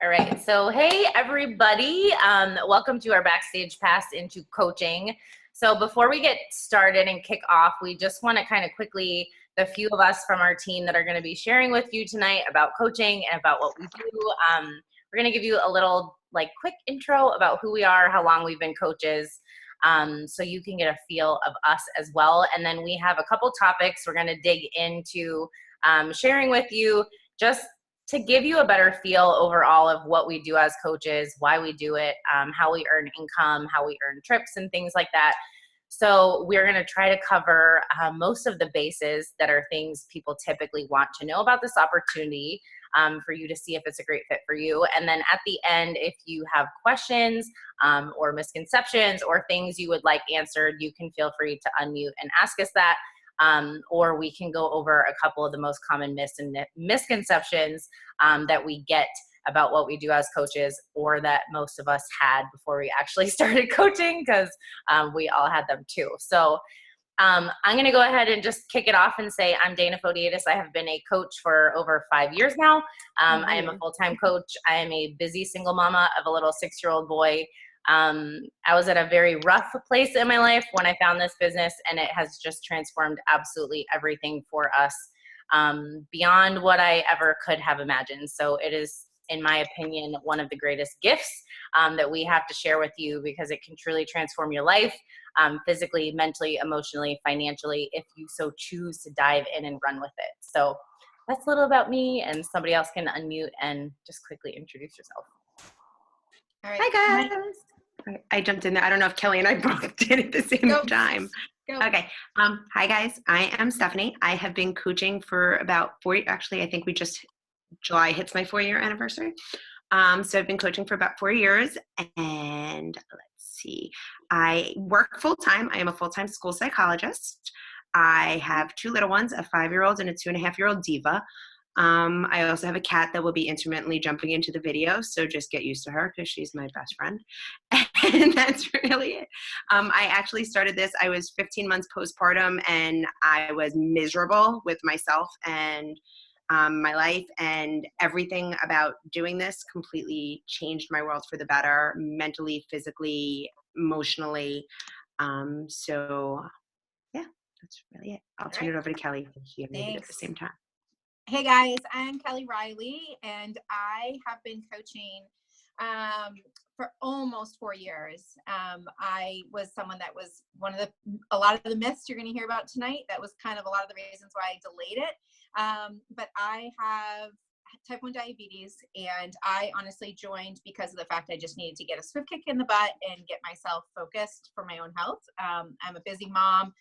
All right, so hey everybody, welcome to our Backstage Pass into Coaching. So before we get started and kick off, we just want to kind of quickly, the few of us from our team that are going to be sharing with you tonight about coaching and about what we do, we're going to give you a little quick intro about who we are, how long we've been coaches, so you can get a feel of us as well. And then we have a couple topics we're going to dig into sharing with you, just to give you a better feel overall of what we do as coaches, why we do it, how we earn income, how we earn trips and things like that. So we're going to try to cover most of the bases that are things people typically want to know about this opportunity, for you to see if it's a great fit for you. And then at the end, if you have questions or misconceptions or things you would like answered, you can feel free to unmute and ask us that. Or we can go over a couple of the most common myths and misconceptions that we get about what we do as coaches, or that most of us had before we actually started coaching, because we all had them too. So I'm going to go ahead and just kick it off and say I'm Dana Fodiatis. I have been a coach for over 5 years now. I am a full-time coach. I am a busy single mama of a little 6-year-old boy. I was at a very rough place in my life when I found this business, and it has just transformed absolutely everything for us, beyond what I ever could have imagined. So it is, in my opinion, one of the greatest gifts that we have to share with you, because it can truly transform your life, physically, mentally, emotionally, financially, if you so choose to dive in and run with it. So that's a little about me, and somebody else can unmute and just quickly introduce yourself. All right. Hi, guys. I jumped in there. I don't know if Kelly and I both did at the same time. Go. Okay. Hi, guys. I am Stephanie. I have been coaching for about 4 years. Actually, I think July hits my 4-year anniversary. So I've been coaching for about 4 years. And let's see. I work full-time. I am a full-time school psychologist. I have 2 little ones, a 5-year-old and a 2.5-year-old diva. I also have a cat that will be intermittently jumping into the video, so just get used to her because she's my best friend. And that's really it. I actually started this, I was 15 months postpartum, and I was miserable with myself and my life, and everything about doing this completely changed my world for the better, mentally, physically, emotionally. So yeah, that's really it. I'll turn it over to Kelly if she can read it at the same time. Hey guys, I'm Kelly Riley, and I have been coaching for almost 4 years. I was someone that was a lot of the myths you're going to hear about tonight. That was kind of a lot of the reasons why I delayed it. But I have type 1 diabetes, and I honestly joined because of the fact I just needed to get a swift kick in the butt and get myself focused for my own health. I'm a busy mom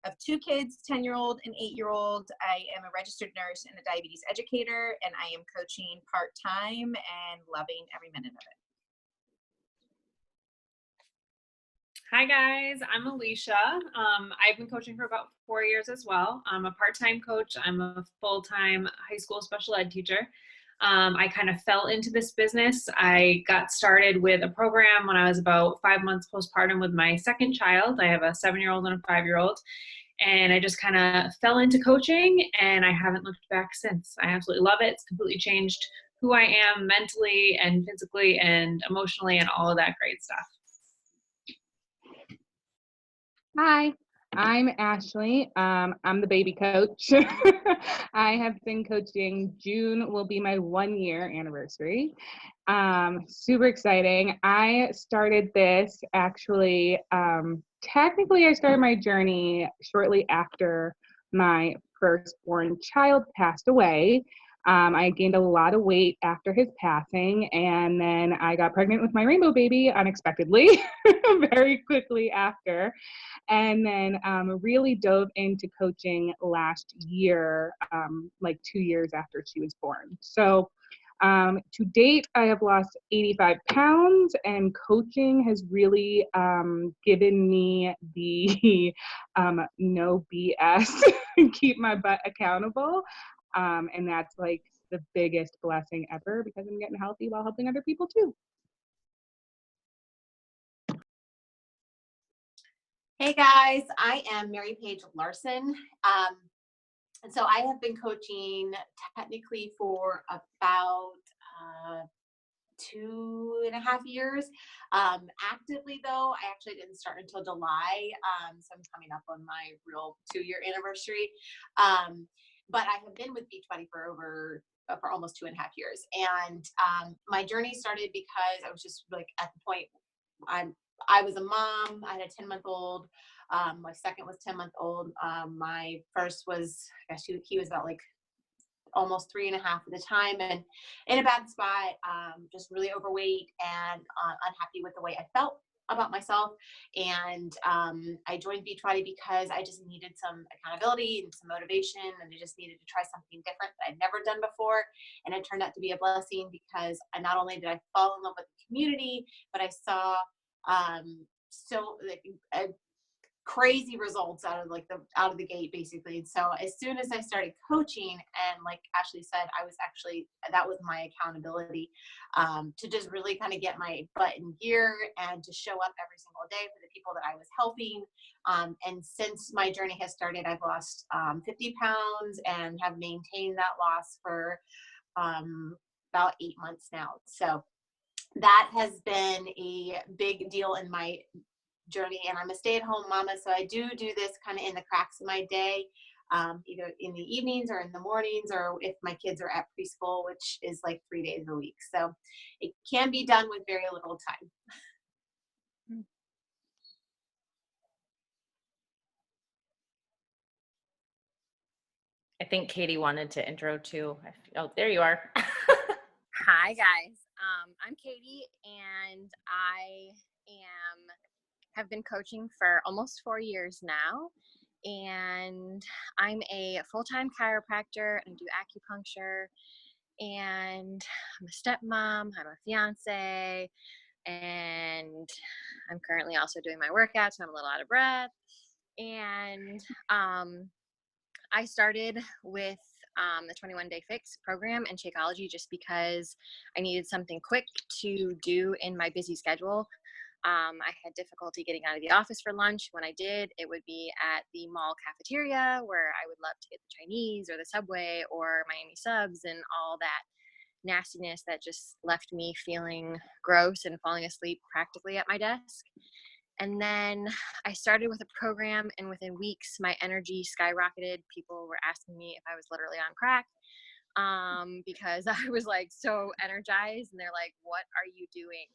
of 2 kids, 10-year-old and 8-year-old. I am a registered nurse and a diabetes educator, and I am coaching part-time and loving every minute of it. Hi guys, I'm Alicia. I've been coaching for about 4 years as well. I'm a part-time coach. I'm a full-time high school special ed teacher. I kind of fell into this business. I got started with a program when I was about 5 months postpartum with my second child. I have a 7-year-old and a 5-year-old. And I just kind of fell into coaching, and I haven't looked back since. I absolutely love it. It's completely changed who I am mentally and physically and emotionally and all of that great stuff. Hi, I'm Ashley. I'm the baby coach. I have been coaching. June will be my 1-year anniversary. Super exciting. I started this actually, technically I started my journey shortly after my firstborn child passed away. I gained a lot of weight after his passing, and then I got pregnant with my rainbow baby unexpectedly, very quickly after, and then really dove into coaching last year, like 2 years after she was born. So to date, I have lost 85 pounds, and coaching has really given me the no BS, keep my butt accountable. And that's like the biggest blessing ever, because I'm getting healthy while helping other people too. Hey guys, I am Mary Paige Larson. And so I have been coaching technically for about 2.5 years. Actively though, I actually didn't start until July. So I'm coming up on my real 2-year anniversary. But I have been with Beachbody for almost 2.5 years. And my journey started because I was just like at the point I was a mom. I had a 10-month-old. My second was 10-month-old. My first was, I guess he was about like almost 3.5 at the time, and in a bad spot, just really overweight and unhappy with the way I felt about myself. And I joined Beachbody because I just needed some accountability and some motivation, and I just needed to try something different that I'd never done before. And it turned out to be a blessing because not only did I fall in love with the community, but I saw so like crazy results out of the gate, basically. And so as soon as I started coaching, and like Ashley said, that was my accountability, to just really kind of get my butt in gear and to show up every single day for the people that I was helping. And since my journey has started, I've lost 50 pounds and have maintained that loss for about 8 months now. So that has been a big deal in my journey. And I'm a stay-at-home mama, so I do this kind of in the cracks of my day, either in the evenings or in the mornings, or if my kids are at preschool, which is like 3 days a week. So it can be done with very little time. I think Katie wanted to intro too. Oh, there you are. Hi guys, I'm Katie, and I have been coaching for almost 4 years now, and I'm a full-time chiropractor and do acupuncture, and I'm a stepmom, I'm a fiance, and I'm currently also doing my workout, so I'm a little out of breath. And I started with the 21 Day Fix program and Shakeology just because I needed something quick to do in my busy schedule. I had difficulty getting out of the office for lunch. When I did, it would be at the mall cafeteria, where I would love to get the Chinese or the Subway or Miami Subs and all that nastiness that just left me feeling gross and falling asleep practically at my desk. And then I started with a program, and within weeks, my energy skyrocketed. People were asking me if I was literally on crack, because I was like so energized, and they're like, "What are you doing?"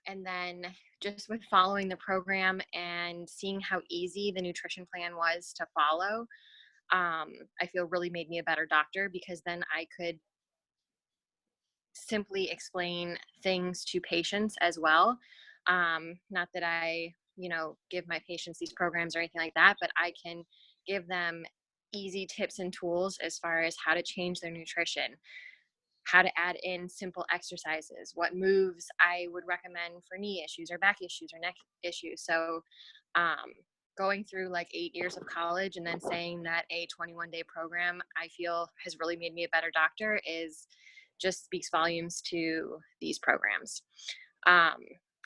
And then just with following the program and seeing how easy the nutrition plan was to follow, I feel really made me a better doctor, because then I could simply explain things to patients as well. Not that I, give my patients these programs or anything like that, but I can give them easy tips and tools as far as how to change their nutrition, how to add in simple exercises, what moves I would recommend for knee issues or back issues or neck issues. So going through like 8 years of college and then saying that a 21-day program I feel has really made me a better doctor just speaks volumes to these programs.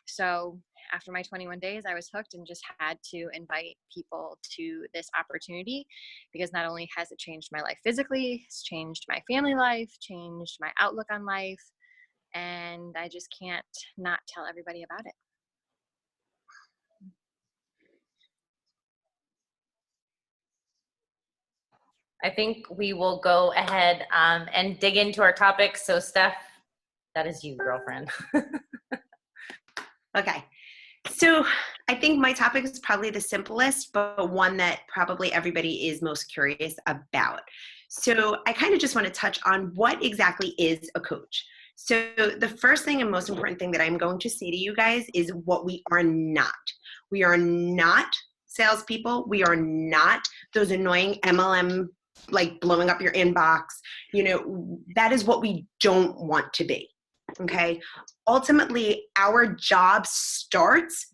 So after my 21 days, I was hooked and just had to invite people to this opportunity, because not only has it changed my life physically, it's changed my family life, changed my outlook on life, and I just can't not tell everybody about it. I think we will go ahead and dig into our topic. So Steph, that is you, girlfriend. Okay. So I think my topic is probably the simplest, but one that probably everybody is most curious about. So I kind of just want to touch on what exactly is a coach. So the first thing and most important thing that I'm going to say to you guys is what we are not. We are not salespeople. We are not those annoying MLM, like blowing up your inbox. That is what we don't want to be. Okay. Ultimately, our job starts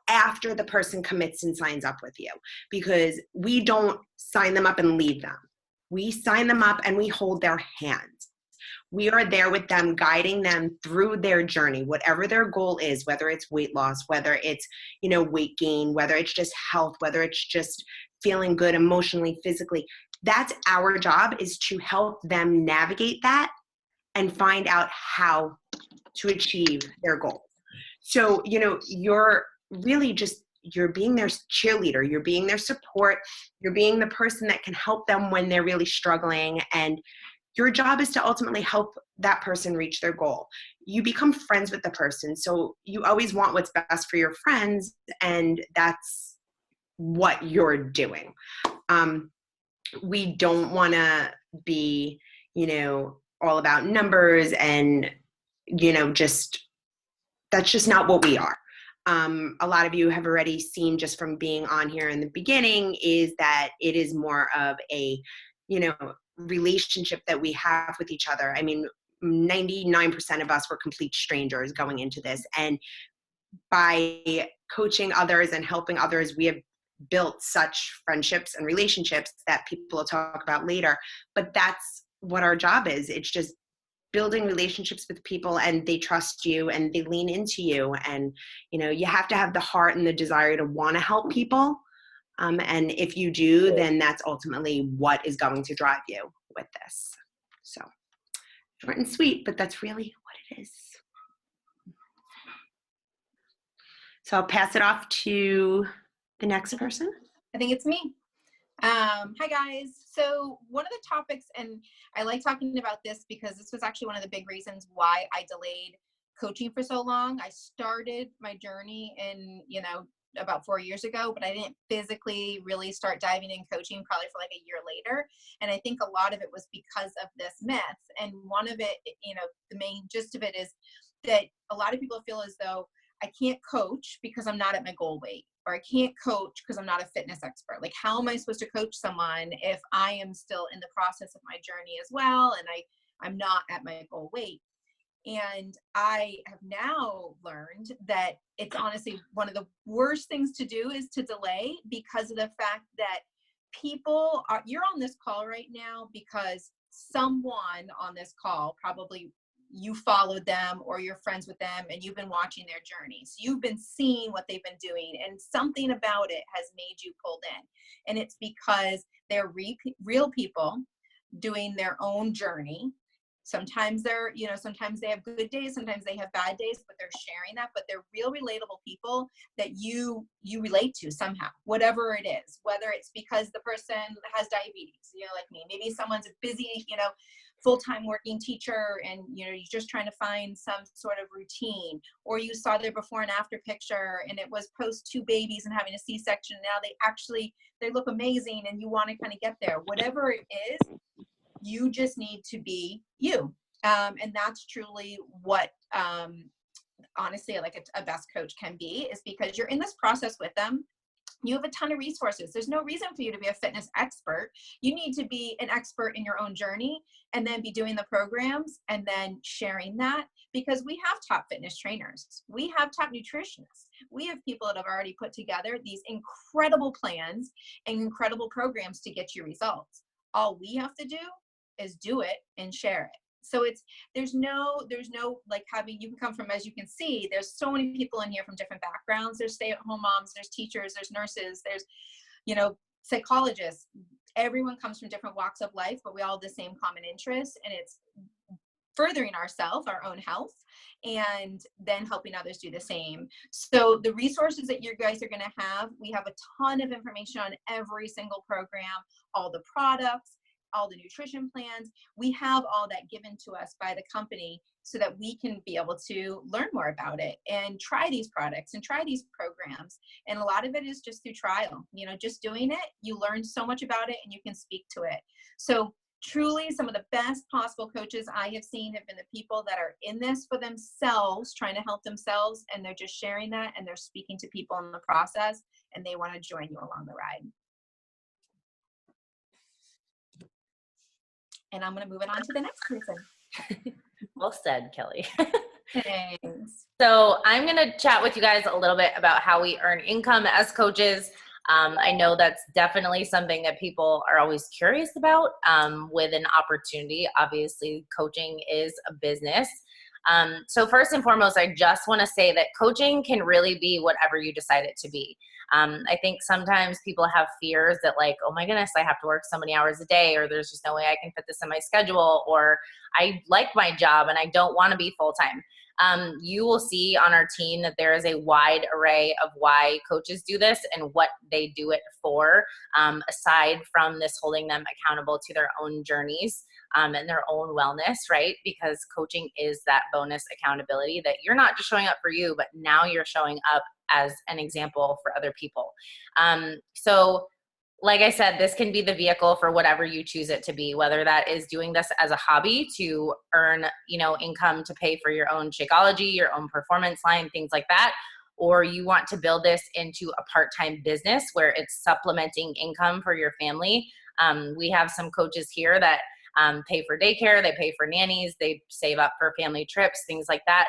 after the person commits and signs up with you, because we don't sign them up and leave them. We sign them up and we hold their hands. We are there with them, guiding them through their journey, whatever their goal is, whether it's weight loss, whether it's, weight gain, whether it's just health, whether it's just feeling good emotionally, physically. That's our job, is to help them navigate that and find out how to achieve their goals. So, you're really just, you're being their cheerleader, you're being their support, you're being the person that can help them when they're really struggling. And your job is to ultimately help that person reach their goal. You become friends with the person. So you always want what's best for your friends, and that's what you're doing. We don't want to be, all about numbers and, that's just not what we are. A lot of you have already seen just from being on here in the beginning is that it is more of a, relationship that we have with each other. I mean, 99% of us were complete strangers going into this. And by coaching others and helping others, we have built such friendships and relationships that people will talk about later. But that's what our job is. It's just building relationships with people, and they trust you and they lean into you. And, you have to have the heart and the desire to want to help people. And if you do, then that's ultimately what is going to drive you with this. So short and sweet, but that's really what it is. So I'll pass it off to the next person. I think it's me. Hi guys. So one of the topics, and I like talking about this because this was actually one of the big reasons why I delayed coaching for so long. I started my journey in, about 4 years ago, but I didn't physically really start diving in coaching probably for like a year later. And I think a lot of it was because of this myth. And one of it, the main gist of it is that a lot of people feel as though I can't coach because I'm not at my goal weight, or I can't coach because I'm not a fitness expert. Like, how am I supposed to coach someone if I am still in the process of my journey as well, and I'm not at my goal weight? And I have now learned that it's honestly one of the worst things to do is to delay, because of the fact that you're on this call right now because someone on this call, probably you followed them or you're friends with them and you've been watching their journey. So you've been seeing what they've been doing, and something about it has made you pulled in. And it's because they're real people doing their own journey. Sometimes sometimes they have good days, sometimes they have bad days, but they're sharing that. But they're real relatable people that you relate to somehow, whatever it is, whether it's because the person has diabetes, like me, maybe someone's a busy, full-time working teacher, and you're just trying to find some sort of routine, or you saw their before and after picture and it was post 2 babies and having a C-section. Now they look amazing and you want to kind of get there. Whatever it is, you just need to be you. And that's truly what, honestly, like a best coach can be, is because you're in this process with them. You have a ton of resources. There's no reason for you to be a fitness expert. You need to be an expert in your own journey, and then be doing the programs and then sharing that, because we have top fitness trainers. We have top nutritionists. We have people that have already put together these incredible plans and incredible programs to get you results. All we have to do is do it and share it. So there's no like you can come from, as you can see, there's so many people in here from different backgrounds. There's stay-at-home moms, there's teachers, there's nurses, there's, psychologists. Everyone comes from different walks of life, but we all have the same common interests, and it's furthering ourselves, our own health, and then helping others do the same. So the resources that you guys are going to have, we have a ton of information on every single program, all the products, all the nutrition plans. We have all that given to us by the company so that we can be able to learn more about it and try these products and try these programs. And a lot of it is just through trial, just doing it. You learn so much about it and you can speak to it. So truly, some of the best possible coaches I have seen have been the people that are in this for themselves, trying to help themselves, and they're just sharing that, and they're speaking to people in the process, and they want to join you along the ride. And I'm going to move it on to the next person. Well said, Kelly. Thanks. So I'm going to chat with you guys a little bit about how we earn income as coaches. I know that's definitely something that people are always curious about with an opportunity. Obviously, coaching is a business. So first and foremost, I just want to say that coaching can really be whatever you decide it to be. I think sometimes people have fears that, like, oh my goodness, I have to work so many hours a day, or there's just no way I can fit this in my schedule, or I like my job and I don't want to be full-time. You will see on our team that there is a wide array of why coaches do this and what they do it for, aside from this holding them accountable to their own journeys and their own wellness, right? Because coaching is that bonus accountability that you're not just showing up for you, but now you're showing up as an example for other people. So like I said, this can be the vehicle for whatever you choose it to be, whether that is doing this as a hobby to earn, income to pay for your own Shakeology, your own performance line, things like that, or you want to build this into a part-time business where it's supplementing income for your family. We have some coaches here that pay for daycare, they pay for nannies, they save up for family trips, things like that.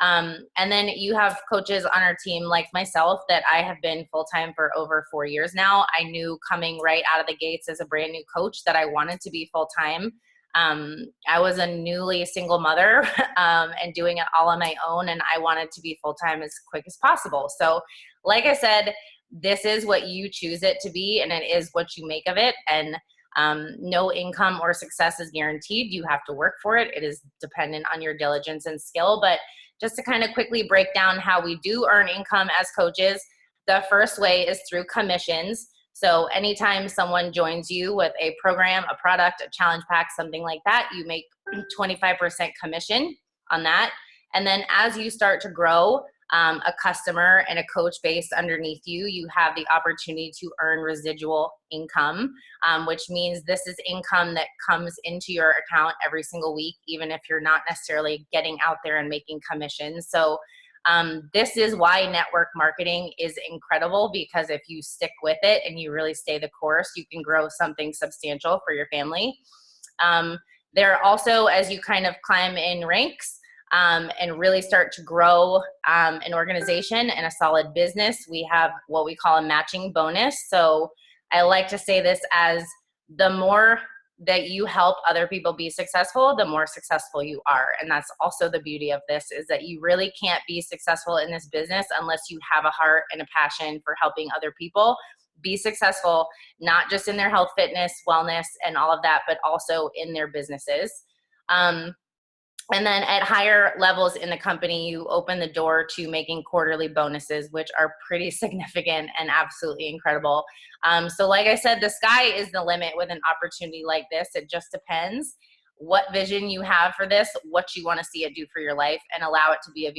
And then you have coaches on our team like myself that I have been full-time for over 4 years now. I knew coming right out of the gates as a brand new coach that I wanted to be full-time. I was a newly single mother and doing it all on my own, and I wanted to be full-time as quick as possible. So like I said, this is what you choose it to be, and it is what you make of it. And no income or success is guaranteed. You have to work for it. It is dependent on your diligence and skill. But just to kind of quickly break down how we do earn income as coaches, the first way is through commissions. So anytime someone joins you with a program, a product, a challenge pack, something like that, you make 25% commission on that. And then as you start to grow a customer and a coach base underneath you, you have the opportunity to earn residual income, which means this is income that comes into your account every single week, even if you're not necessarily getting out there and making commissions. So this is why network marketing is incredible, because if you stick with it and you really stay the course, you can grow something substantial for your family. There are also, as you kind of climb in ranks, and really start to grow an organization and a solid business, we have what we call a matching bonus. So I like to say this as the more that you help other people be successful, the more successful you are. And that's also the beauty of this, is that you really can't be successful in this business unless you have a heart and a passion for helping other people be successful, not just in their health, fitness, wellness, and all of that, but also in their businesses. And then at higher levels in the company, you open the door to making quarterly bonuses, which are pretty significant and absolutely incredible. So like I said, the sky is the limit with an opportunity like this. It just depends what vision you have for this, what you want to see it do for your life, and allow it to be a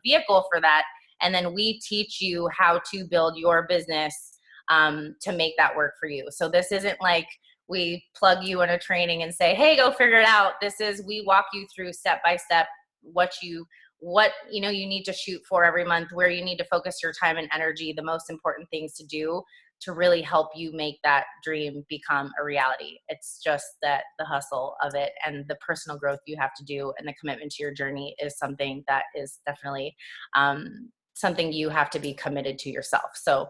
vehicle for that. And then we teach you how to build your business to make that work for you. So this isn't like we plug you in a training and say, hey, go figure it out. This is, we walk you through step by step what you need to shoot for every month, where you need to focus your time and energy, the most important things to do to really help you make that dream become a reality. It's just that the hustle of it and the personal growth you have to do and the commitment to your journey is something that is definitely something you have to be committed to yourself. So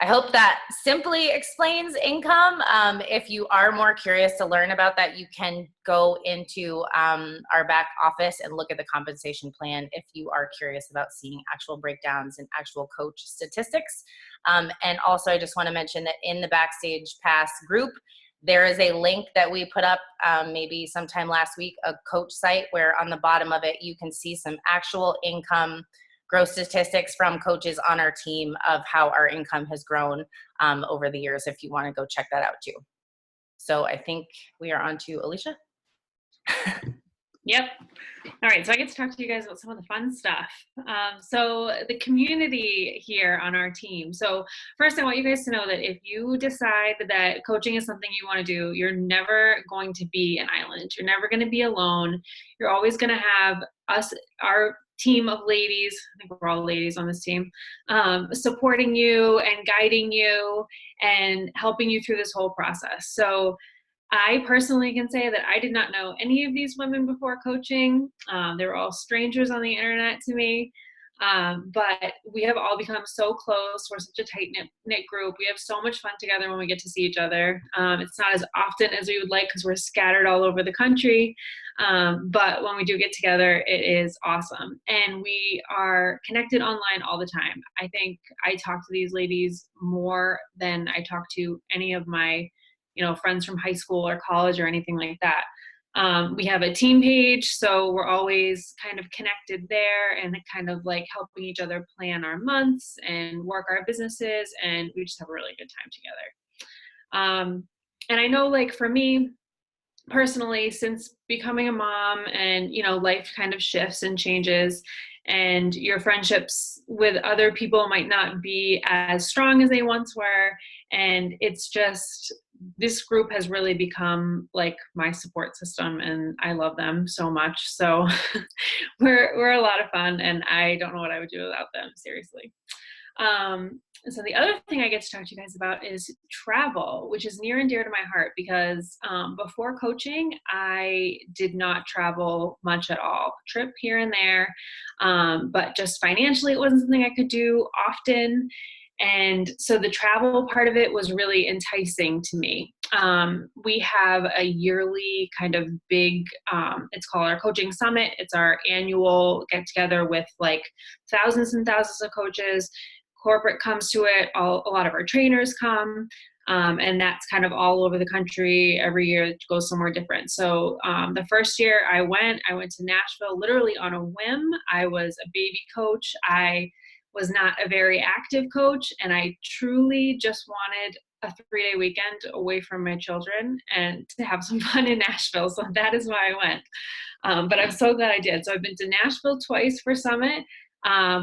I hope that simply explains income. If you are more curious to learn about that, you can go into our back office and look at the compensation plan if you are curious about seeing actual breakdowns and actual coach statistics. And also, I just want to mention that in the Backstage Pass group, there is a link that we put up maybe sometime last week, a coach site, where on the bottom of it, you can see some actual income growth statistics from coaches on our team of how our income has grown over the years, if you want to go check that out too. So I think we are on to Alicia. Yep. All right. So I get to talk to you guys about some of the fun stuff. So the community here on our team. So first, I want you guys to know that if you decide that coaching is something you want to do, you're never going to be an island. You're never going to be alone. You're always going to have us, our team of ladies, I think we're all ladies on this team, supporting you and guiding you and helping you through this whole process. So I personally can say that I did not know any of these women before coaching. They were all strangers on the internet to me. But we have all become so close. We're such a tight-knit group. We have so much fun together when we get to see each other. It's not as often as we would like because we're scattered all over the country. But when we do get together, it is awesome. And we are connected online all the time. I think I talk to these ladies more than I talk to any of my friends from high school or college or anything like that. We have a team page, so we're always kind of connected there and kind of like helping each other plan our months and work our businesses, and we just have a really good time together. And I know, like, for me personally, since becoming a mom, and life kind of shifts and changes, and your friendships with other people might not be as strong as they once were, and it's just, this group has really become like my support system, and I love them so much. So we're a lot of fun, and I don't know what I would do without them, seriously. And so the other thing I get to talk to you guys about is travel, which is near and dear to my heart, because before coaching, I did not travel much at all. Trip here and there, but just financially, it wasn't something I could do often. And so the travel part of it was really enticing to me. We have a yearly kind of big, it's called our coaching summit. It's our annual get together with like thousands and thousands of coaches. Corporate comes to it, a lot of our trainers come, and that's kind of all over the country. Every year it goes somewhere different. So the first year I went to Nashville literally on a whim. I was a baby coach. I was not a very active coach, and I truly just wanted a 3-day weekend away from my children and to have some fun in Nashville. So that is why I went. But I'm so glad I did. So I've been to Nashville twice for Summit.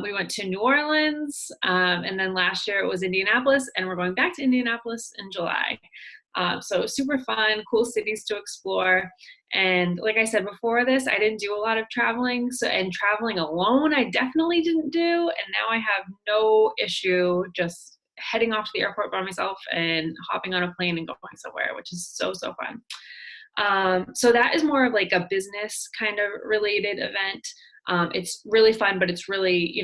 We went to New Orleans, and then last year it was Indianapolis, and we're going back to Indianapolis in July. So super fun, cool cities to explore. And like I said before this, I didn't do a lot of traveling. And traveling alone, I definitely didn't do. And now I have no issue just heading off to the airport by myself and hopping on a plane and going somewhere, which is so, so fun. So that is more of like a business kind of related event. It's really fun, but it's really,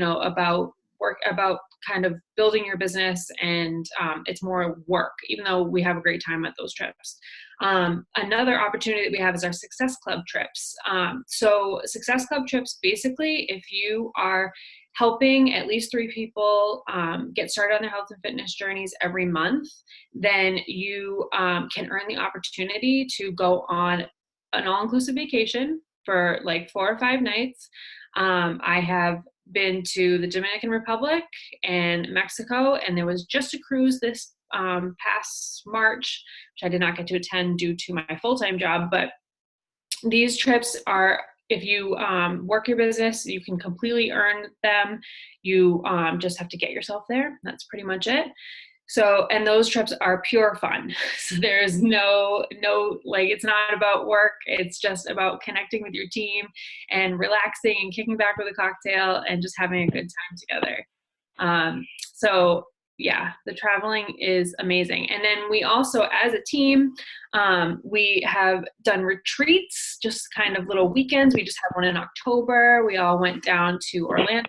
about kind of building your business, and it's more work, even though we have a great time at those trips. Another opportunity that we have is our Success Club trips. So Success Club trips, basically, if you are helping at least 3 people get started on their health and fitness journeys every month, then you can earn the opportunity to go on an all-inclusive vacation for like 4 or 5 nights. I have been to the Dominican Republic and Mexico, and there was just a cruise this past March, which I did not get to attend due to my full-time job. But these trips are, if you work your business, you can completely earn them. You just have to get yourself there. That's pretty much it. So, and those trips are pure fun. So there's no, like, it's not about work. It's just about connecting with your team and relaxing and kicking back with a cocktail and just having a good time together. So yeah, the traveling is amazing. And then we also, as a team, we have done retreats, just kind of little weekends. We just had one in October. We all went down to Orlando,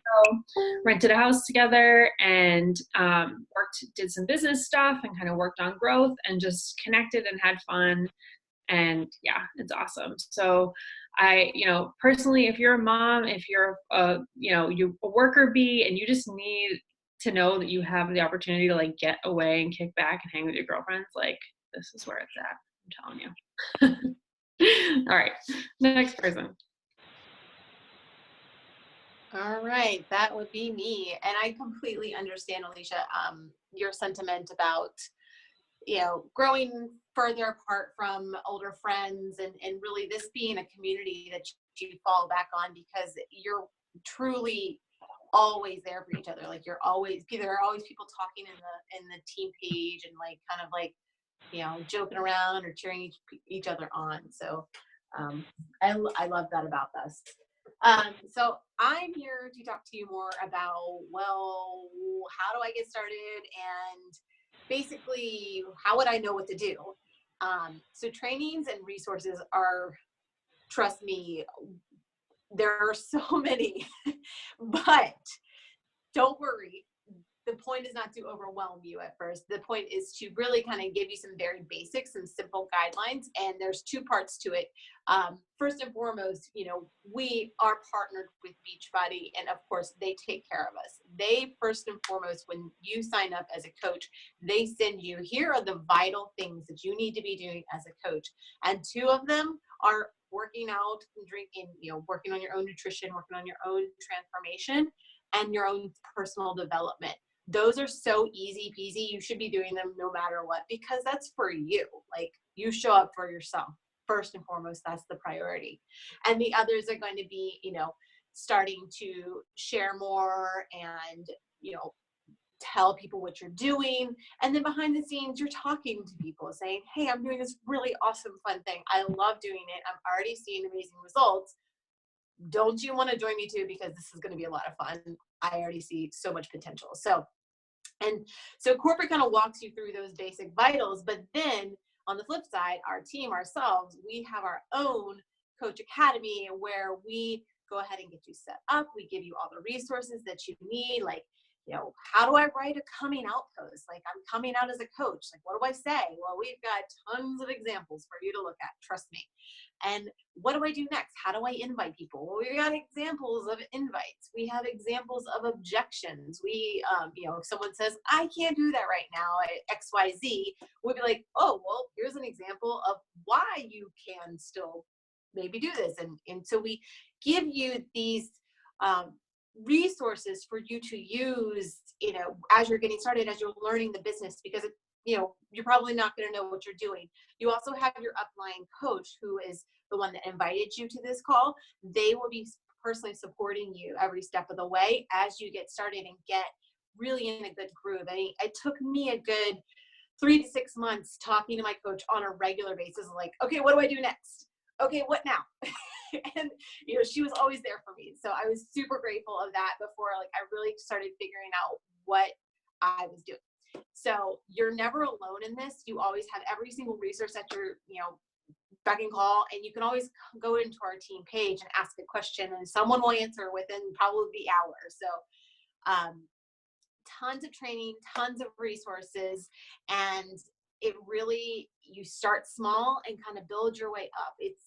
rented a house together, and did some business stuff and kind of worked on growth and just connected and had fun. And yeah, it's awesome. So I, personally, if you're a mom, if you're you're a worker bee and you just need to know that you have the opportunity to like get away and kick back and hang with your girlfriends, like, this is where it's at. I'm telling you. All right, next person. All right, that would be me. And I completely understand, Alicia, your sentiment about, growing further apart from older friends, and really this being a community that you fall back on, because you're truly always there for each other. Like, there are always people talking in the team page and like kind of like, joking around or cheering each other on. So I love that about us. So I'm here to talk to you more about, well, how do I get started, and basically how would I know what to do? So trainings and resources are, trust me, there are so many, but don't worry. The point is not to overwhelm you at first. The point is to really kind of give you some very basics and simple guidelines. And there's 2 parts to it. First and foremost, we are partnered with Beachbody, and of course they take care of us. They, first and foremost, when you sign up as a coach, they send you, here are the vital things that you need to be doing as a coach. And 2 of them are working out and drinking, working on your own nutrition, working on your own transformation and your own personal development. Those are so easy peasy. You should be doing them no matter what, because that's for you. Like, you show up for yourself first and foremost. That's the priority. And the others are going to be, starting to share more and, tell people what you're doing. And then behind the scenes, you're talking to people saying, hey, I'm doing this really awesome, fun thing. I love doing it. I'm already seeing amazing results. Don't you want to join me too? Because this is going to be a lot of fun. I already see so much potential. So corporate kind of walks you through those basic vitals, but then on the flip side, our team, ourselves, we have our own Coach Academy where we go ahead and get you set up. We give you all the resources that you need. Like, how do I write a coming out post? Like, I'm coming out as a coach. Like, what do I say? Well, we've got tons of examples for you to look at. Trust me. And what do I do next? How do I invite people? Well, we've got examples of invites. We have examples of objections. We, if someone says, I can't do that right now at XYZ, we'll be like, oh, well, here's an example of why you can still maybe do this. And so we give you these resources for you to use, as you're getting started, as you're learning the business, because you're probably not going to know what you're doing. You also have your upline coach, who is the one that invited you to this call. They will be personally supporting you every step of the way as you get started and get really in a good groove. It took me a good 3 to 6 months talking to my coach on a regular basis, like, okay, what do I do next? Okay, what now? And she was always there for me. So I was super grateful of that before I really started figuring out what I was doing. So you're never alone in this. You always have every single resource at your, beck and call, and you can always go into our team page and ask a question, and someone will answer within probably the hour. So tons of training, tons of resources, and it really, you start small and kind of build your way up. It's,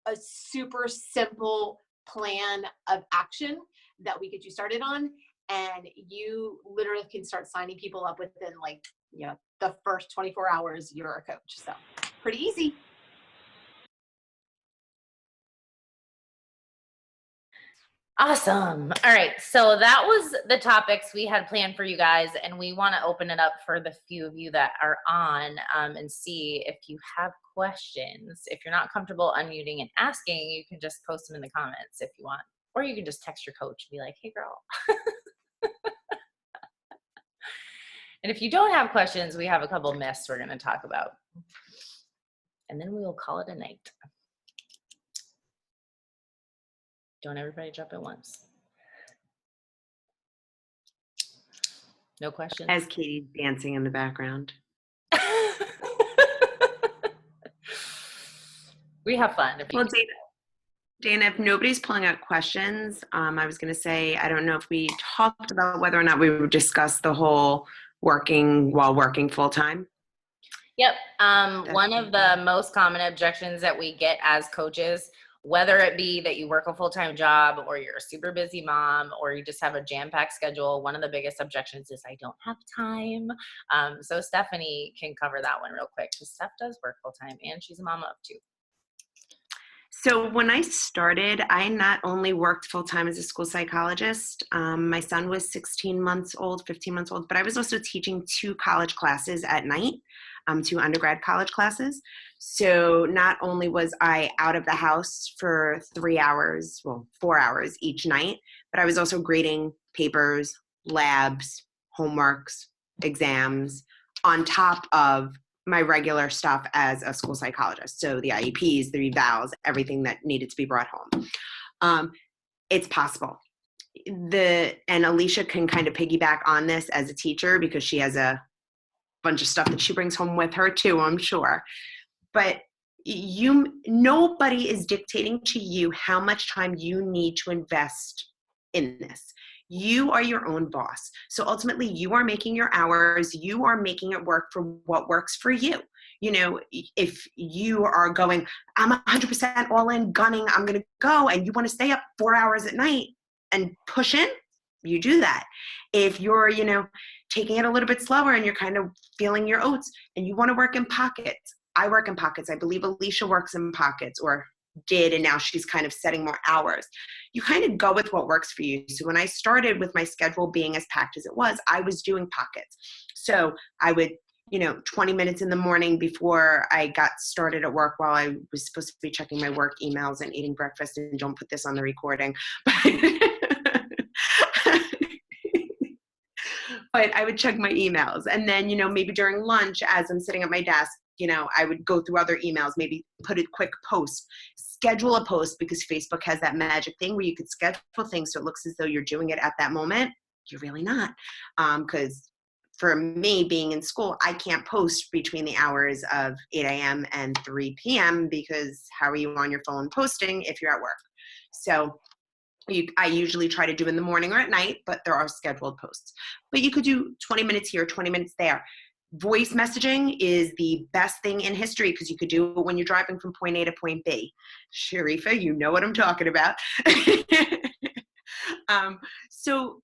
a super simple plan of action that we get you started on, and you literally can start signing people up within the first 24 hours you're a coach. So pretty easy. Awesome. All right. So that was the topics we had planned for you guys, and we want to open it up for the few of you that are on and see if you have questions. If you're not comfortable unmuting and asking, you can just post them in the comments if you want, or you can just text your coach and be like, hey girl. And if you don't have questions, we have a couple myths we're going to talk about, and then we will call it a night. Don't everybody jump at once. No questions? As Katie's dancing in the background. We have fun. Well, Dana, if nobody's pulling out questions, I was going to say, I don't know if we talked about whether or not we would discuss the whole working while working full-time. Yep. One of the most common objections that we get as coaches, whether it be that you work a full-time job or you're a super busy mom or you just have a jam-packed schedule, one of the biggest objections is I don't have time. So Stephanie can cover that one real quick, because Steph does work full-time and she's a mama of 2. So when I started, I not only worked full-time as a school psychologist, my son was 15 months old, but I was also teaching 2 college classes at night, 2 undergrad college classes. So not only was I out of the house for 4 hours each night, but I was also grading papers, labs, homeworks, exams, on top of my regular stuff as a school psychologist. So the IEPs, the evals, everything that needed to be brought home. It's possible. And Alicia can kind of piggyback on this as a teacher, because she has a bunch of stuff that she brings home with her too, I'm sure. But nobody is dictating to you how much time you need to invest in this. You are your own boss. So ultimately, you are making your hours. You are making it work for what works for you. If you are going, I'm 100% all in, gunning, I'm going to go, and you want to stay up 4 hours at night and push in, you do that. If you're, taking it a little bit slower and you're kind of feeling your oats and you want to work in pockets, I work in pockets. I believe Alicia works in pockets, or did, and now she's kind of setting more hours. You kind of go with what works for you. So when I started with my schedule being as packed as it was, I was doing pockets. So I would, 20 minutes in the morning before I got started at work, while I was supposed to be checking my work emails and eating breakfast, and don't put this on the recording, but I would check my emails. And then, maybe during lunch, as I'm sitting at my desk, I would go through other emails, maybe put a quick post, schedule a post, because Facebook has that magic thing where you could schedule things so it looks as though you're doing it at that moment. You're really not. Because for me, being in school, I can't post between the hours of 8 a.m. and 3 p.m. because how are you on your phone posting if you're at work? So I usually try to do in the morning or at night, but there are scheduled posts. But you could do 20 minutes here, 20 minutes there. Voice messaging is the best thing in history, because you could do it when you're driving from point A to point B. Sharifa, you know what I'm talking about. So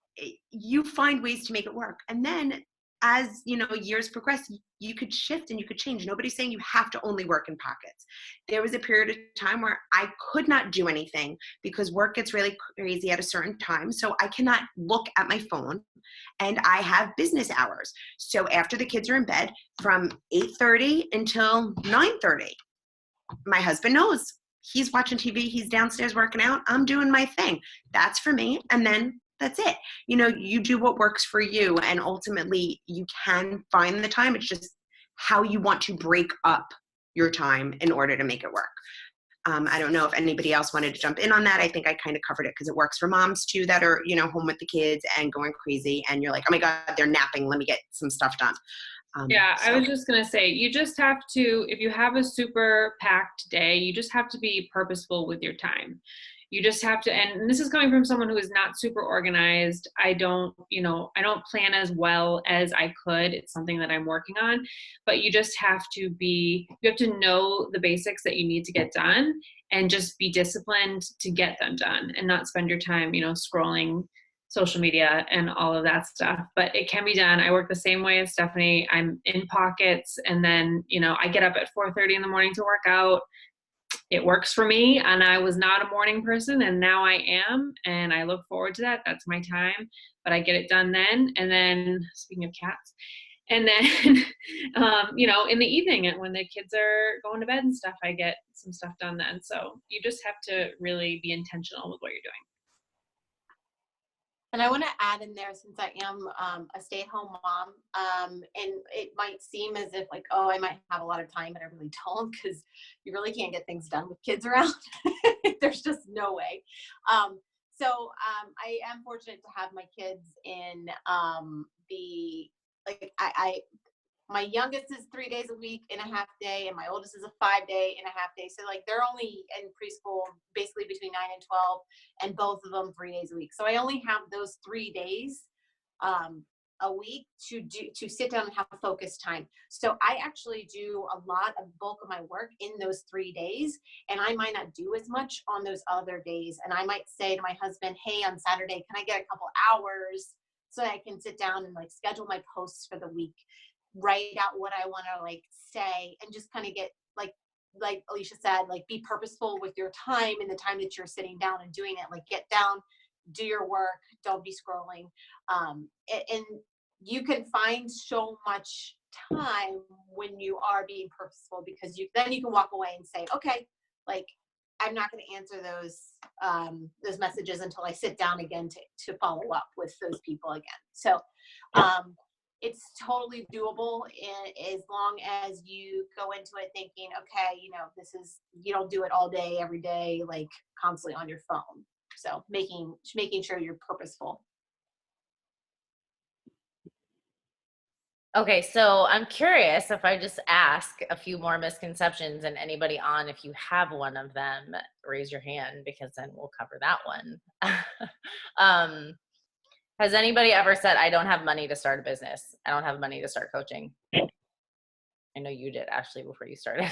you find ways to make it work. And then as years progress, you could shift and you could change. Nobody's saying you have to only work in pockets. There was a period of time where I could not do anything because work gets really crazy at a certain time. So I cannot look at my phone, and I have business hours. So after the kids are in bed, from 8:30 until 9:30, my husband knows. He's watching TV. He's downstairs working out. I'm doing my thing. That's for me. And then that's it. You do what works for you, and ultimately you can find the time. It's just how you want to break up your time in order to make it work. I don't know if anybody else wanted to jump in on that. I think I kind of covered it, because it works for moms too that are, home with the kids and going crazy, and you're like, oh my God, they're napping. Let me get some stuff done. I was just going to say, you just have to, if you have a super packed day, you just have to be purposeful with your time. You just have to, and this is coming from someone who is not super organized. I don't plan as well as I could. It's something that I'm working on, but you just have to know the basics that you need to get done, and just be disciplined to get them done, and not spend your time, scrolling social media and all of that stuff. But it can be done. I work the same way as Stephanie. I'm in pockets, and then, I get up at 4:30 in the morning to work out. It works for me, and I was not a morning person, and now I am, and I look forward to that. That's my time, but I get it done then. And then, speaking of cats, and then, in the evening, and when the kids are going to bed and stuff, I get some stuff done then. So you just have to really be intentional with what you're doing. And I want to add in there, since I am a stay-at-home mom, and it might seem as if like, oh, I might have a lot of time, but I really don't, because you really can't get things done with kids around. There's just no way. So I am fortunate to have my kids in my youngest is 3 days a week and a half day, and my oldest is a 5 day and a half day. So like they're only in preschool basically between 9 and 12, and both of them 3 days a week. So I only have those 3 days a week to sit down and have focused time. So I actually do a lot of bulk of my work in those 3 days, and I might not do as much on those other days. And I might say to my husband, hey, on Saturday, can I get a couple hours so that I can sit down and like schedule my posts for the week, write out what I want to like say, and just kind of get like Alicia said, like be purposeful with your time and the time that you're sitting down and doing it. Like get down, do your work, don't be scrolling. And you can find so much time when you are being purposeful, because then you can walk away and say, okay, like I'm not going to answer those messages until I sit down again to follow up with those people again. So it's totally doable as long as you go into it thinking, okay, you don't do it all day, every day, like constantly on your phone. So making sure you're purposeful. Okay, so I'm curious if I just ask a few more misconceptions, and anybody on, if you have one of them, raise your hand, because then we'll cover that one. Has anybody ever said, I don't have money to start a business? I don't have money to start coaching. I know you did, Ashley, before you started.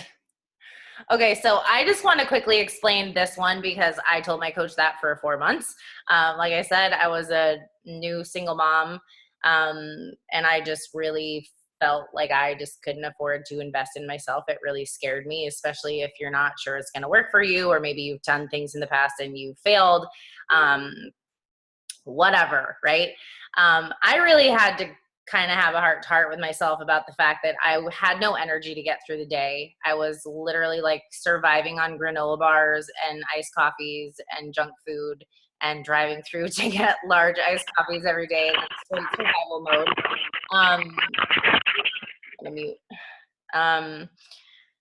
Okay, so I just want to quickly explain this one, because I told my coach that for 4 months. Like I said, I was a new single mom, and I just really felt like I just couldn't afford to invest in myself. It really scared me, especially if you're not sure it's going to work for you, or maybe you've done things in the past and you failed, whatever, right? I really had to kind of have a heart to heart with myself about the fact that I had no energy to get through the day. I was literally like surviving on granola bars and iced coffees and junk food and driving through to get large iced coffees every day in straight survival mode. I'm gonna mute.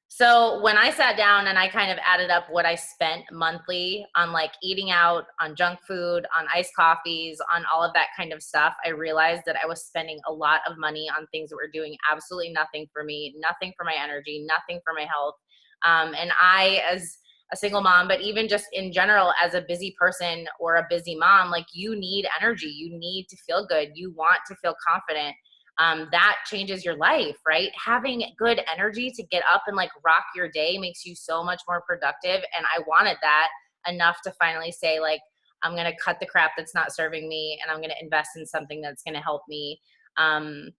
So when I sat down and I kind of added up what I spent monthly on like eating out, on junk food, on iced coffees, on all of that kind of stuff, I realized that I was spending a lot of money on things that were doing absolutely nothing for me, nothing for my energy, nothing for my health. And I, as a single mom, but even just in general, as a busy person or a busy mom, like you need energy, you need to feel good, you want to feel confident. That changes your life, right? Having good energy to get up and like rock your day makes you so much more productive. And I wanted that enough to finally say, like, I'm going to cut the crap that's not serving me and I'm going to invest in something that's going to help me. And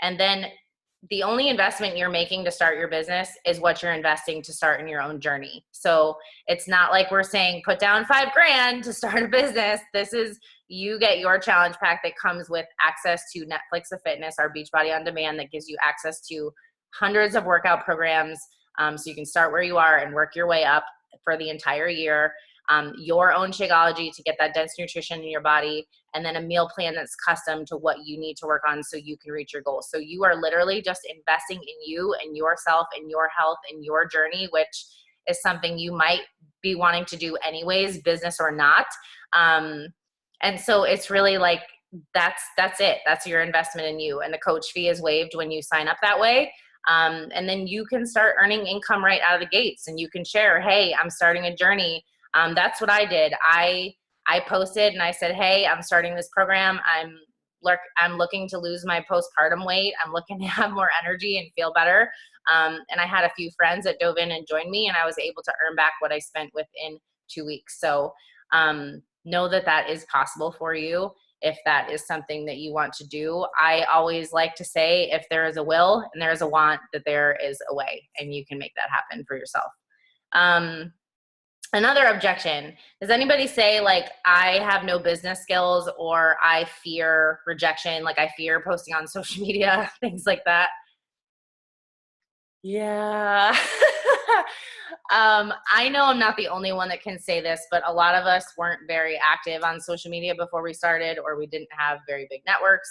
then the only investment you're making to start your business is what you're investing to start in your own journey. So it's not like we're saying put down $5,000 to start a business. This is, you get your challenge pack that comes with access to Netflix of Fitness, our Beachbody on Demand, that gives you access to hundreds of workout programs. So you can start where you are and work your way up for the entire year. Your own Shakeology to get that dense nutrition in your body, and then a meal plan that's custom to what you need to work on so you can reach your goals. So you are literally just investing in you and yourself and your health and your journey, which is something you might be wanting to do anyways, business or not. And so it's really like, that's it. That's your investment in you. And the coach fee is waived when you sign up that way. And then you can start earning income right out of the gates, and you can share, hey, I'm starting a journey. That's what I did. I posted and I said, hey, I'm starting this program. I'm looking to lose my postpartum weight. I'm looking to have more energy and feel better. And I had a few friends that dove in and joined me, and I was able to earn back what I spent within 2 weeks. So know that that is possible for you if that is something that you want to do. I always like to say, if there is a will and there is a want, that there is a way, and you can make that happen for yourself. Another objection, does anybody say like, I have no business skills, or I fear rejection, like I fear posting on social media, things like that? Yeah. I know I'm not the only one that can say this, but a lot of us weren't very active on social media before we started, or we didn't have very big networks.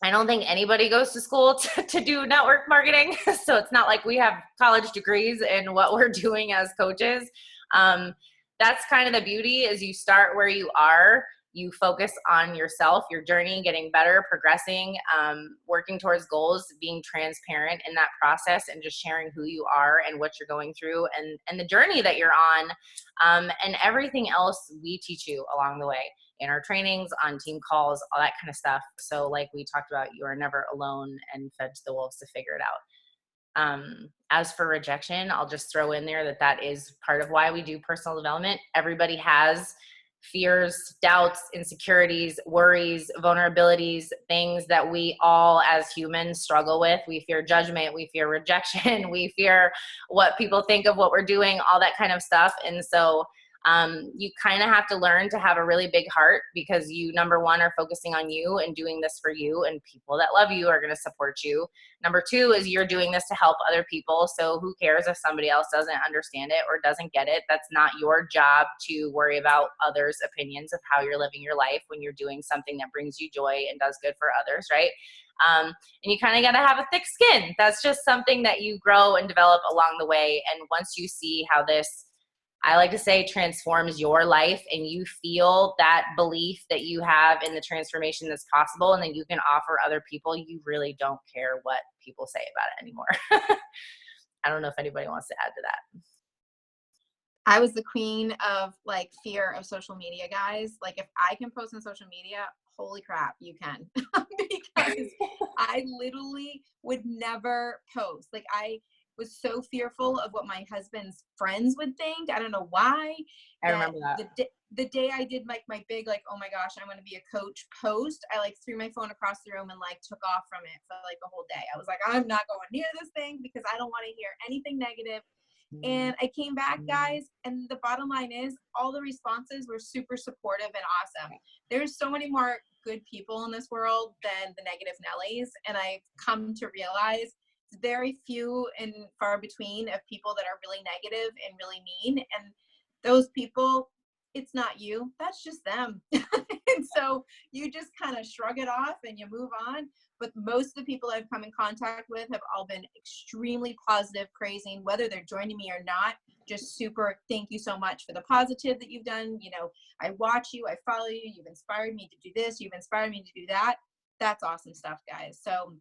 I don't think anybody goes to school to do network marketing. So it's not like we have college degrees in what we're doing as coaches. That's kind of the beauty, is you start where you are. You focus on yourself, your journey, getting better, progressing, working towards goals, being transparent in that process, and just sharing who you are and what you're going through, and the journey that you're on, and everything else we teach you along the way in our trainings, on team calls, all that kind of stuff. So like we talked about, you are never alone and fed to the wolves to figure it out. As for rejection, I'll just throw in there that that is part of why we do personal development. Everybody has fears, doubts, insecurities, worries, vulnerabilities, things that we all as humans struggle with. We fear judgment, we fear rejection, we fear what people think of what we're doing, all that kind of stuff. And so you kind of have to learn to have a really big heart, because you, number one, are focusing on you and doing this for you, and people that love you are going to support you. Number two is you're doing this to help other people. So who cares if somebody else doesn't understand it or doesn't get it? That's not your job to worry about others' opinions of how you're living your life when you're doing something that brings you joy and does good for others, right? And you kind of got to have a thick skin. That's just something that you grow and develop along the way. And once you see how this, I like to say, transforms your life, and you feel that belief that you have in the transformation that's possible, and then you can offer other people, you really don't care what people say about it anymore. I don't know if anybody wants to add to that. I was the queen of like fear of social media, guys. Like if I can post on social media, holy crap, you can. Because I literally would never post. Like was so fearful of what my husband's friends would think. I don't know why. I remember that. The day I did like my big, like, oh my gosh, I'm going to be a coach post, I like threw my phone across the room and like took off from it for like a whole day. I was like, I'm not going near this thing because I don't want to hear anything negative. And I came back, guys, and the bottom line is all the responses were super supportive and awesome. There's so many more good people in this world than the negative Nellies. And I've come to realize it's very few and far between of people that are really negative and really mean. And those people, it's not you, that's just them. And so you just kind of shrug it off and you move on. But most of the people I've come in contact with have all been extremely positive, praising, whether they're joining me or not, just super, thank you so much for the positive that you've done. You know, I watch you, I follow you, you've inspired me to do this, you've inspired me to do that. That's awesome stuff, guys. So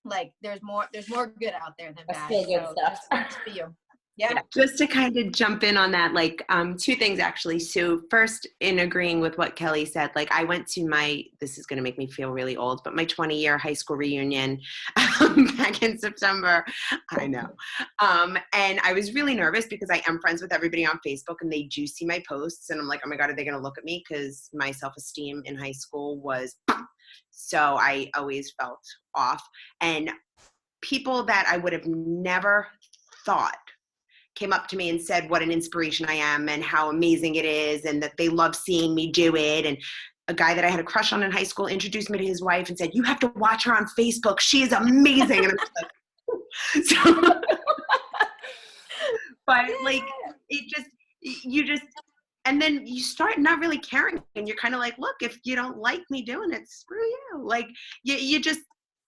like there's more good out there than bad. Still good stuff. Just for you. Yeah. Just to kind of jump in on that, like two things actually. So first, in agreeing with what Kelly said, like I went to this is going to make me feel really old, but my 20-year high school reunion back in September. I know. And I was really nervous because I am friends with everybody on Facebook and they do see my posts. And I'm like, oh my God, are they going to look at me? Because my self-esteem in high school was, so I always felt off. And people that I would have never thought came up to me and said what an inspiration I am and how amazing it is and that they love seeing me do it. And a guy that I had a crush on in high school introduced me to his wife and said, you have to watch her on Facebook. She is amazing. And I'm like, so, but like, and then you start not really caring and you're kind of like, look, if you don't like me doing it, screw you. Like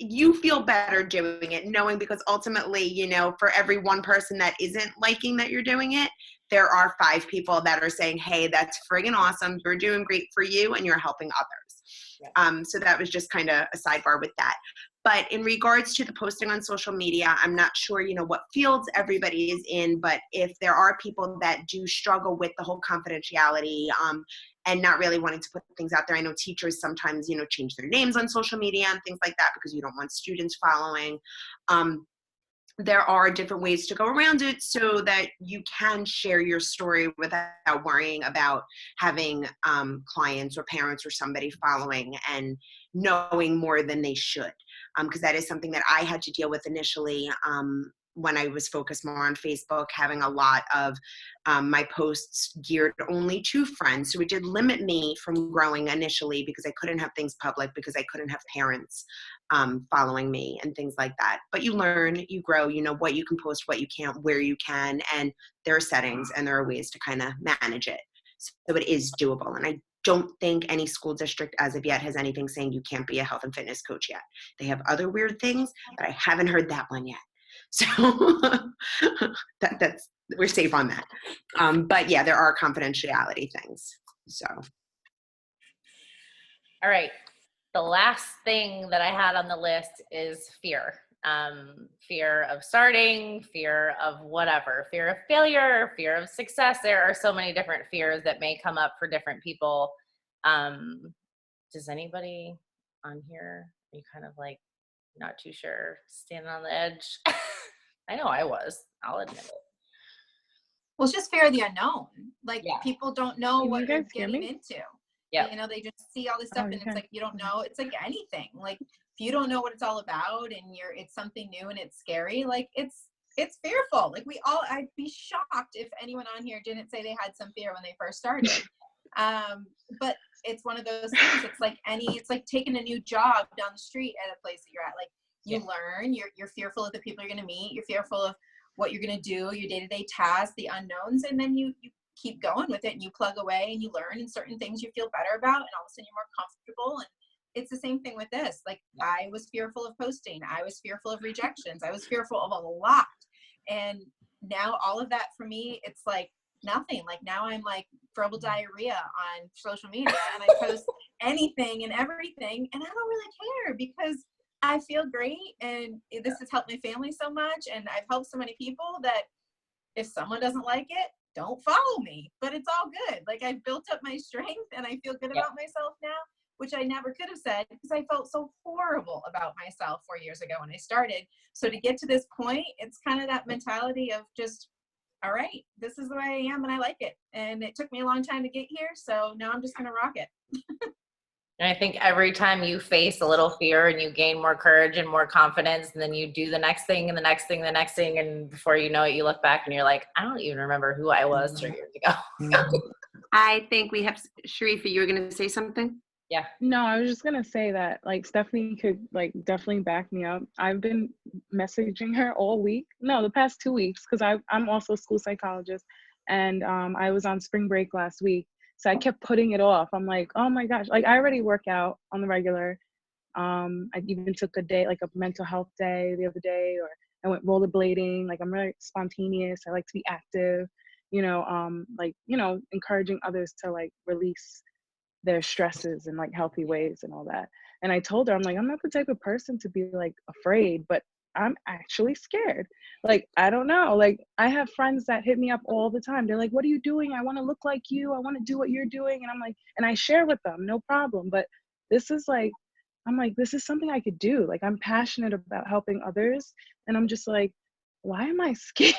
you feel better doing it, knowing because ultimately, you know, for every one person that isn't liking that you're doing it, there are 5 people that are saying, hey, that's friggin' awesome. You're doing great for you and you're helping others. Yeah. So that was just kind of a sidebar with that. But in regards to the posting on social media, I'm not sure, you know, what fields everybody is in, but if there are people that do struggle with the whole confidentiality, and not really wanting to put things out there. I know teachers sometimes, you know, change their names on social media and things like that because you don't want students following. There are different ways to go around it so that you can share your story without worrying about having clients or parents or somebody following and knowing more than they should. Because that is something that I had to deal with initially when I was focused more on Facebook, having a lot of my posts geared only to friends. So it did limit me from growing initially because I couldn't have things public because I couldn't have parents following me and things like that. But you learn, you grow, you know what you can post, what you can't, where you can, and there are settings and there are ways to kind of manage it. So it is doable. And I don't think any school district as of yet has anything saying you can't be a health and fitness coach yet. They have other weird things, but I haven't heard that one yet. So that's we're safe on that. But yeah, there are confidentiality things. So. All right. The last thing that I had on the list is fear. Fear of starting, fear of whatever, fear of failure, fear of success. There are so many different fears that may come up for different people. Does anybody on here, are you kind of like not too sure, standing on the edge? I know I was, I'll admit it. Well, it's just fear of the unknown. Like people don't know what you're getting into. Yeah. You know, they just see all this stuff and it's like, you don't know. It's like anything. Like if you don't know what it's all about and it's something new and it's scary, like it's fearful. Like I'd be shocked if anyone on here didn't say they had some fear when they first started. But it's one of those things. It's like taking a new job down the street at a place that you're at. Like you learn, you're fearful of the people you're going to meet. You're fearful of what you're going to do, your day-to-day tasks, the unknowns. And then you keep going with it and you plug away and you learn, and certain things you feel better about. And all of a sudden you're more comfortable. And it's the same thing with this. Like I was fearful of posting. I was fearful of rejections. I was fearful of a lot. And now all of that for me, it's like nothing. Like now I'm like verbal diarrhea on social media and I post anything and everything. And I don't really care because I feel great. And this has helped my family so much. And I've helped so many people that if someone doesn't like it, don't follow me. But it's all good. Like I've built up my strength and I feel good about myself now. which I never could have said because I felt so horrible about myself 4 years ago when I started. So to get to this point, it's kind of that mentality of just, all right, this is the way I am and I like it. And it took me a long time to get here. So now I'm just going to rock it. And I think every time you face a little fear and you gain more courage and more confidence, and then you do the next thing and the next thing, the next thing, and before you know it, you look back and you're like, I don't even remember who I was 3 years ago. I think we have, Sharifa, you were going to say something? Yeah. No, I was just gonna say that like Stephanie could like definitely back me up. I've been messaging her all week. No, the past 2 weeks, because I'm also a school psychologist, and I was on spring break last week, so I kept putting it off. I'm like, oh my gosh, like I already work out on the regular. I even took a day, like a mental health day the other day, or I went rollerblading. Like I'm really spontaneous. I like to be active, like, encouraging others to like release their stresses in like healthy ways and all that. And I told her, I'm like, I'm not the type of person to be like afraid, but I'm actually scared. Like, I don't know. Like, I have friends that hit me up all the time. They're like, what are you doing? I want to look like you. I want to do what you're doing. And I'm like, and I share with them, no problem. But this is like, I'm like, this is something I could do. Like, I'm passionate about helping others. And I'm just like, why am I scared?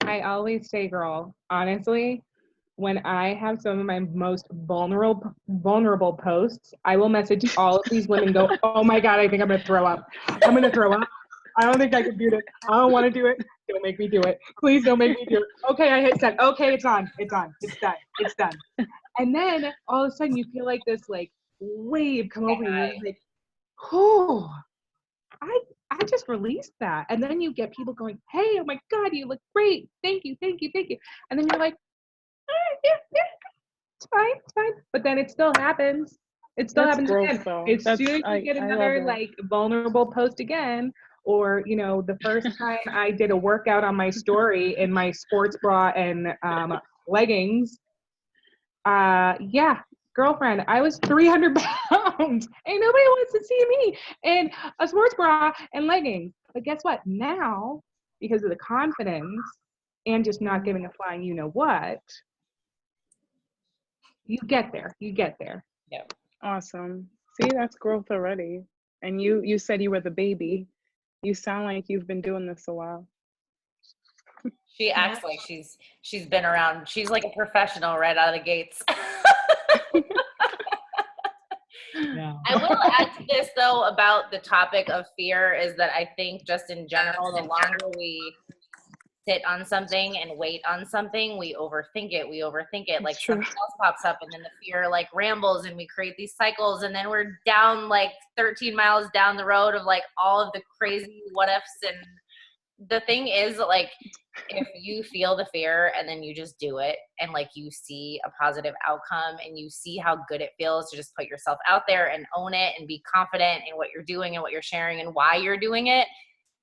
I always say, girl, honestly, when I have some of my most vulnerable posts, I will message all of these women, go, oh my God, I think I'm gonna throw up. I'm gonna throw up. I don't think I can do this. I don't wanna do it. Don't make me do it. Please don't make me do it. Okay, I hit send. Okay, it's on. It's on. It's done. It's done. And then all of a sudden you feel like this like wave come over you. You're like, oh, I just released that. And then you get people going, hey, oh my God, you look great. Thank you, thank you, thank you. And then you're like, yeah, it's fine. But then it still happens. It still happens again. As soon as you get another like vulnerable post again, or the first time I did a workout on my story in my sports bra and leggings, girlfriend, I was 300 pounds and nobody wants to see me in a sports bra and leggings. But guess what? Now, because of the confidence and just not giving a flying you-know-what, you get there. Yeah. Awesome. See, that's growth already. And you said you were the baby. You sound like you've been doing this a while. She acts like she's been around. She's like a professional right out of the gates. No. I will add to this though about the topic of fear is that I think just in general, the longer we sit on something and wait on something, we overthink it. Like something else pops up and then the fear like rambles and we create these cycles and then we're down like 13 miles down the road of like all of the crazy what ifs. And the thing is like, if you feel the fear and then you just do it and like you see a positive outcome and you see how good it feels to just put yourself out there and own it and be confident in what you're doing and what you're sharing and why you're doing it,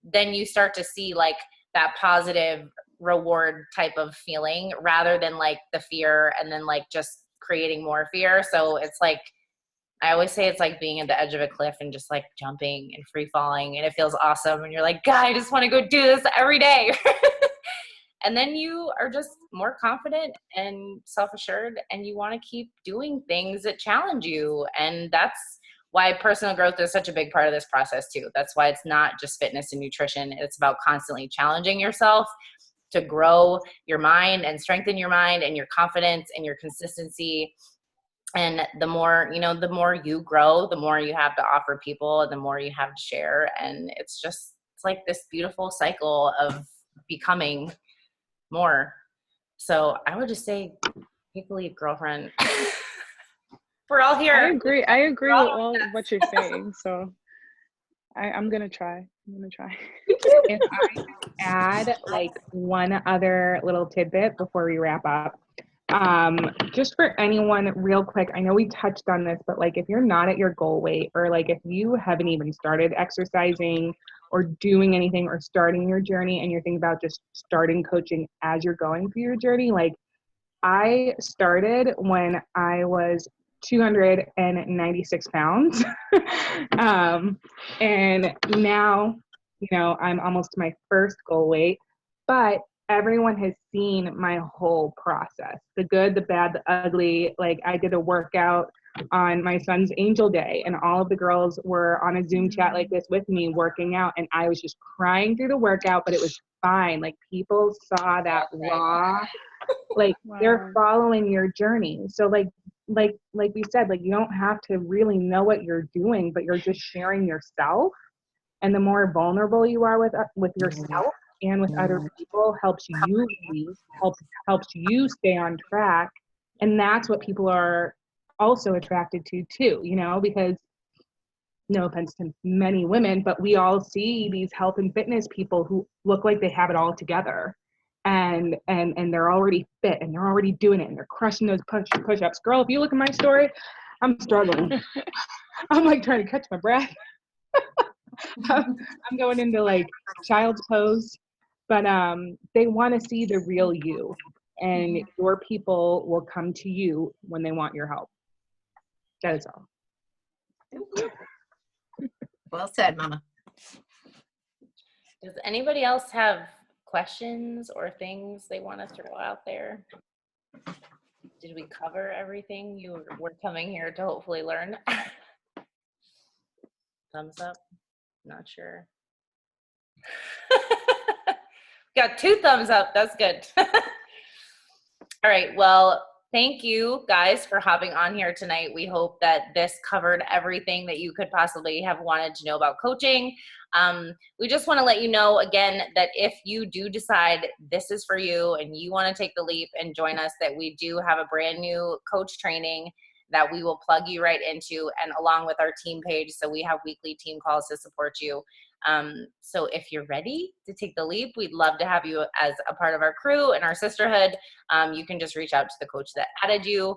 then you start to see like that positive reward type of feeling rather than like the fear and then like just creating more fear. So it's like, I always say it's like being at the edge of a cliff and just like jumping and free falling and it feels awesome. And you're like, God, I just want to go do this every day. And then you are just more confident and self-assured and you want to keep doing things that challenge you. And that's why personal growth is such a big part of this process too. That's why it's not just fitness and nutrition. It's about constantly challenging yourself to grow your mind and strengthen your mind and your confidence and your consistency. And the more you grow, the more you have to offer people and the more you have to share. And it's like this beautiful cycle of becoming more. So I would just say, take the lead, girlfriend. We're all here. I agree with all of what you're saying. So I'm gonna try. If I add like one other little tidbit before we wrap up, just for anyone real quick, I know we touched on this, but like if you're not at your goal weight or like if you haven't even started exercising or doing anything or starting your journey and you're thinking about just starting coaching as you're going through your journey, like I started when I was 296 pounds. And now, I'm almost to my first goal weight, but everyone has seen my whole process, the good, the bad, the ugly. Like I did a workout on my son's Angel Day, and all of the girls were on a Zoom chat like this with me working out, and I was just crying through the workout, but it was fine. Like people saw that raw, like they're following your journey. So like we said, like you don't have to really know what you're doing, but you're just sharing yourself. And the more vulnerable you are with yourself and with other people, helps you lead, helps you stay on track. And that's what people are also attracted to too, you know, because no offense to many women, but we all see these health and fitness people who look like they have it all together. And they're already fit and they're already doing it and they're crushing those push-ups. Girl, if you look at my story, I'm struggling. I'm like trying to catch my breath. I'm going into like child's pose, but they want to see the real you, and your people will come to you when they want your help. That is all. Well said, Mama. Does anybody else have questions or things they want to throw out there? Did we cover everything you were coming here to hopefully learn? Thumbs up. Not sure. Got 2 thumbs up. That's good. All right. Well, thank you guys for hopping on here tonight. We hope that this covered everything that you could possibly have wanted to know about coaching. We just want to let you know again that if you do decide this is for you and you want to take the leap and join us, that we do have a brand new coach training that we will plug you right into, and along with our team page. So we have weekly team calls to support you. So if you're ready to take the leap, we'd love to have you as a part of our crew and our sisterhood. You can just reach out to the coach that added you.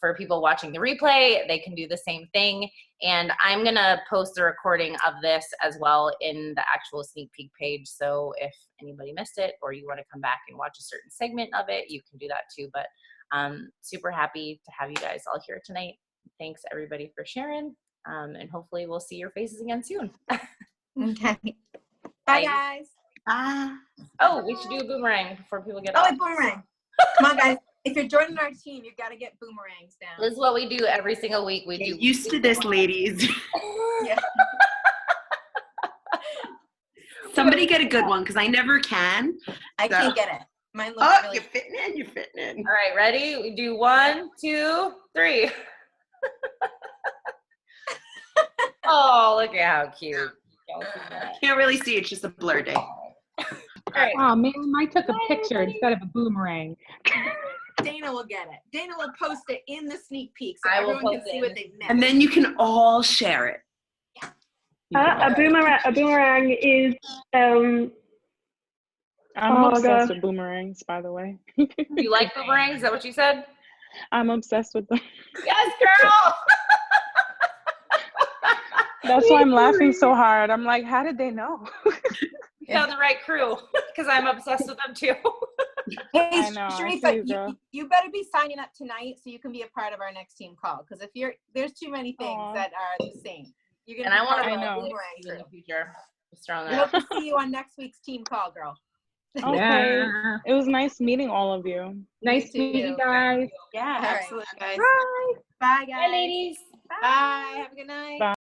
For people watching the replay, they can do the same thing. And I'm going to post the recording of this as well in the actual sneak peek page. So if anybody missed it or you want to come back and watch a certain segment of it, you can do that too. But super happy to have you guys all here tonight. Thanks everybody for sharing. And hopefully we'll see your faces again soon. Okay. Bye, guys. Bye. Oh, we should do a boomerang before people get off. off. Oh, a boomerang. Come on, guys. If you're joining our team, you've got to get boomerangs down. This is what we do every single week. We do. Used to this, ladies. Yeah. Somebody get a good one, because I never can. I can't get it. Mine looks really. You're fitting in. You're fitting in. All right, ready? We do 1, 2, 3. Oh, look at how cute. Can't really see. It's just a blur day. Right. Oh man, I took a picture instead of a boomerang. Dana will get it. Dana will post it in the sneak peek so I will everyone can post see it. what they've missed. And then you can all share it. A boomerang is I'm obsessed God. with boomerangs, by the way. You like boomerangs? Is that what you said? I'm obsessed with them. Yes, girl. That's why I'm laughing so hard. I'm like, how did they know? You found the right crew, because I'm obsessed with them too. Hey, I know, Sharifa, you better be signing up tonight so you can be a part of our next team call. Because if there's too many things that are the same. You're gonna. And I want to boomerang in the future. Just throwing We that hope out. to see you on next week's team call, girl. Okay. Yeah. It was nice meeting all of you. Nice to meet you guys. Yeah, All right. absolutely, guys. Bye, guys. Bye, ladies. Bye. Have a good night. Bye.